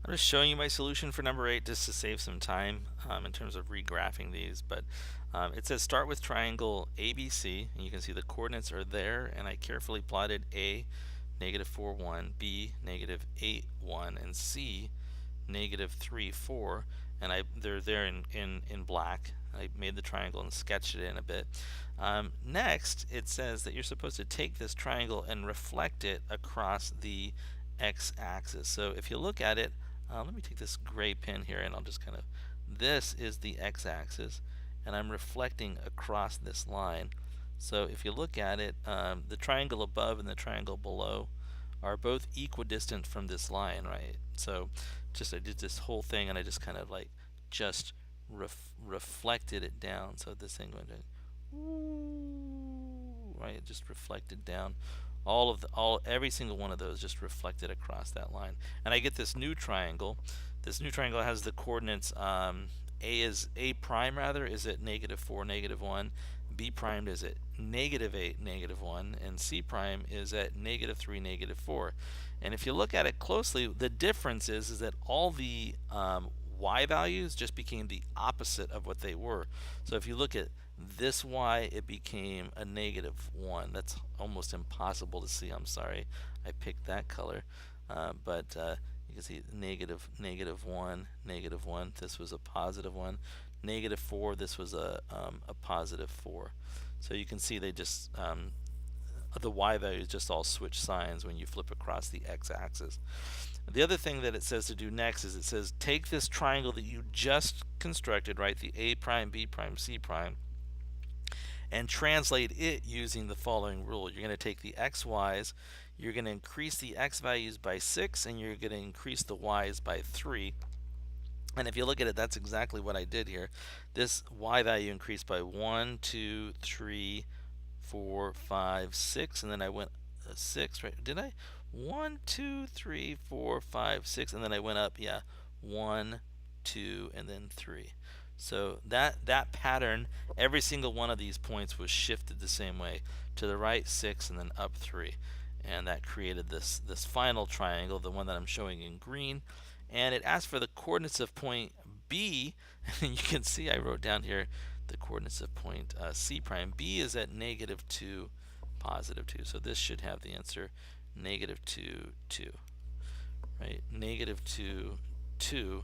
I'm just showing you my solution for number 8 just to save some time in terms of regraphing these. But it says start with triangle ABC, and you can see the coordinates are there, and I carefully plotted A, negative 4, 1, B, negative 8, 1, and C, negative 3, 4, and they're there in black. I made the triangle and sketched it in a bit. Next, it says that you're supposed to take this triangle and reflect it across the x-axis. So if you look at it, let me take this gray pen here and I'll just kind of, this is the x-axis, and I'm reflecting across this line. So if you look at it, the triangle above and the triangle below are both equidistant from this line, right? So I did this whole thing and I just kind of like just reflected it down. So this thing went right, it just reflected down. Every single one of those just reflected across that line, and I get this new triangle. This new triangle has the coordinates A prime rather is at negative 4, negative 1. B prime is at negative 8, negative 1, and C prime is at negative 3, negative 4. And if you look at it closely, the difference is that all the y values just became the opposite of what they were. So if you look at this y, it became a negative 1. That's almost impossible to see. I'm sorry I picked that color. But you can see negative 1, negative 1. This was a positive 1. Negative 4, this was a positive 4. So you can see they just, the y values just all switch signs when you flip across the x-axis. The other thing that it says to do next is it says take this triangle that you just constructed, right, the A prime, B prime, C prime, and translate it using the following rule. You're going to take the xy's, you're going to increase the x values by 6, and you're going to increase the y's by 3. And if you look at it, that's exactly what I did here. This y value increased by 1, 2, 3, 4, 5, 6, and then I went 6, right? Did I? 1, 2, 3, 4, 5, 6, and then I went up, yeah, 1, 2, and then 3. So that pattern, every single one of these points was shifted the same way, to the right 6 and then up 3, and that created this final triangle, the one that I'm showing in green. And it asked for the coordinates of point B, and you can see I wrote down here the coordinates of point C prime. B is at negative 2, positive 2, so this should have the answer negative 2, 2, right? Negative 2, 2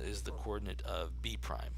is the coordinate of B prime.